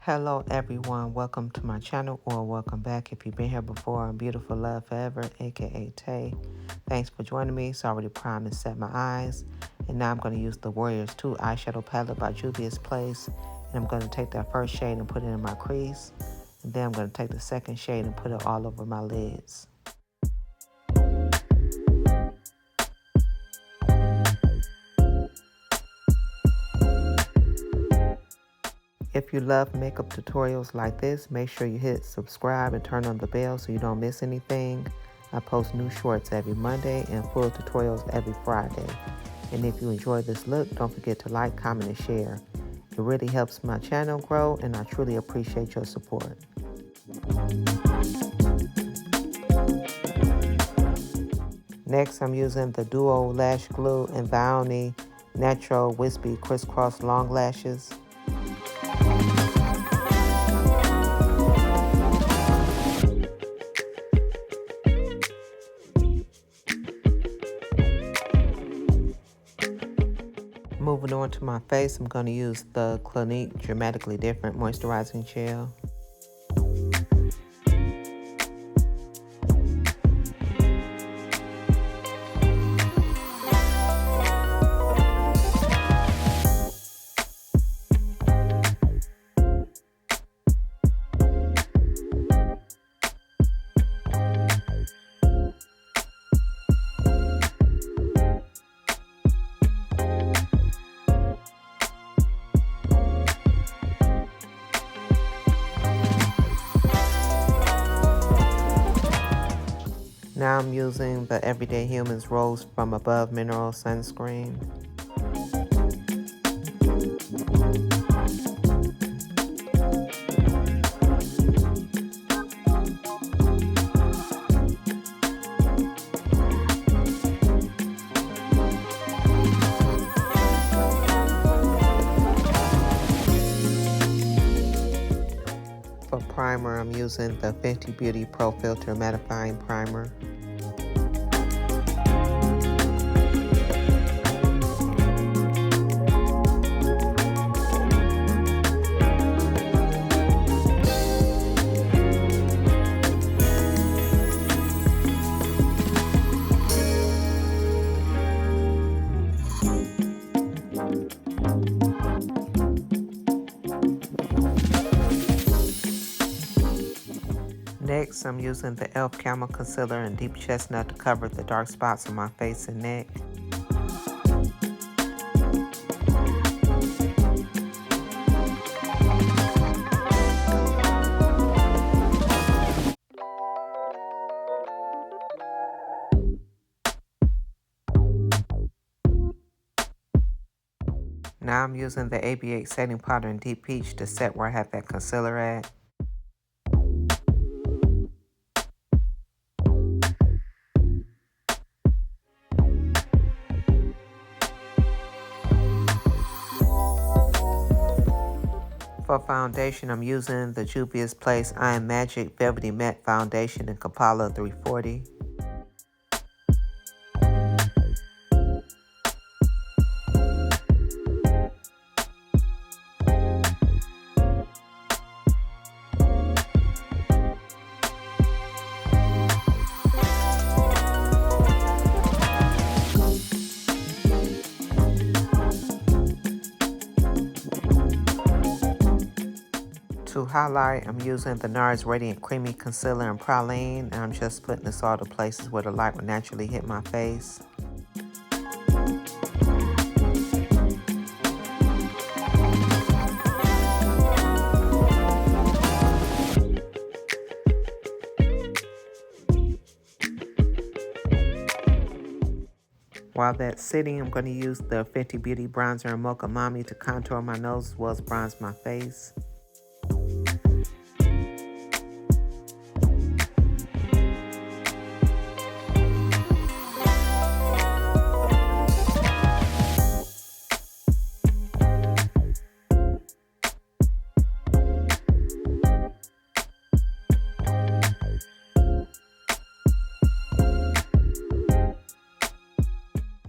Hello everyone, welcome to my channel or welcome back if you've been here before. I'm Beautiful Love Forever, aka Tay. Thanks for joining me. It's already primed and set my eyes. And now I'm going to use the Warriors 2 eyeshadow palette by Juvia's Place. And I'm going to take that first shade and put it in my crease. And then I'm going to take the second shade and put it all over my lids. If you love makeup tutorials like this, make sure you hit subscribe and turn on the bell so you don't miss anything. I post new shorts every Monday and full tutorials every Friday. And if you enjoy this look, don't forget to like, comment, and share. It really helps my channel grow and I truly appreciate your support. Next, I'm using the Duo Lash Glue and the Ioni Natural Wispy Crisscross Long Lashes. Moving on to my face, I'm going to use the Clinique Dramatically Different Moisturizing Gel. Now I'm using the Everyday Humans Rose from Above Mineral Sunscreen. For primer, I'm using the Fenty Beauty Pro Filter Mattifying Primer. Next, I'm using the e.l.f. Camo Concealer and Deep Chestnut to cover the dark spots on my face and neck. Now I'm using the AB8 setting powder in Deep Peach to set where I have that concealer at. For foundation, I'm using the Juvia's Place I Am Magic Velvety Matte Foundation in Kapala 340. To highlight, I'm using the NARS Radiant Creamy Concealer in Praline, and I'm just putting this all the places where the light would naturally hit my face. While that's sitting, I'm going to use the Fenty Beauty Bronzer in Mocha Mami to contour my nose as well as bronze my face.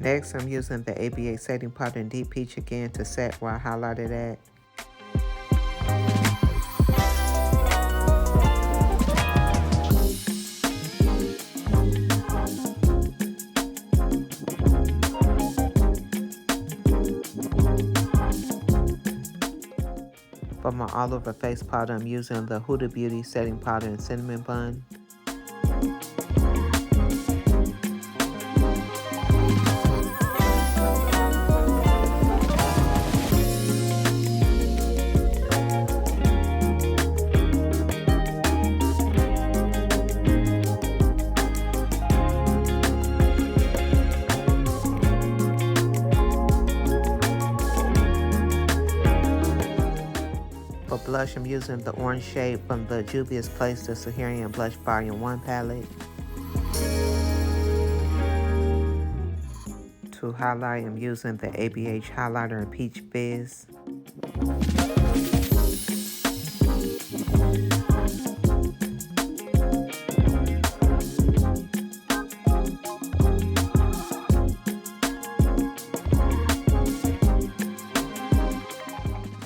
Next, I'm using the AB8 setting powder in Deep Peach again to set where I highlighted at. my all over face powder, I'm using the Huda Beauty setting powder in Cinnamon Bun. For blush, I'm using the orange shade from the Juvia's Place, the Saharian Blush Volume 1 palette. To highlight, I'm using the ABH highlighter in Peach Fizz.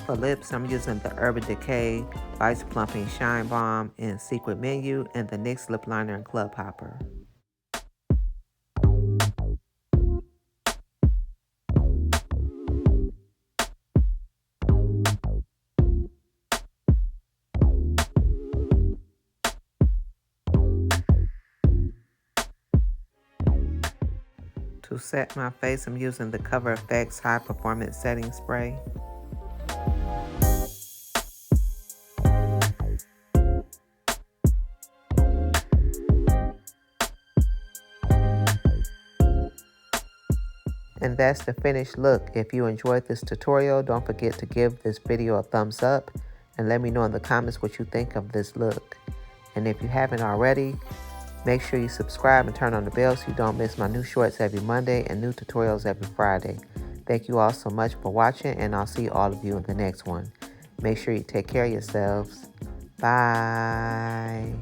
For lips, I'm using the Urban Decay Vice Plumping Shine Balm in Secret Menu and the NYX Lip Liner in Club Hopper. To set my face, I'm using the Cover FX High Performance Setting Spray. And that's the finished look. If you enjoyed this tutorial, don't forget to give this video a thumbs up and let me know in the comments what you think of this look. And if you haven't already, make sure you subscribe and turn on the bell so you don't miss my new shorts every Monday and new tutorials every Friday. Thank you all so much for watching, and I'll see all of you in the next one. Make sure you take care of yourselves. Bye.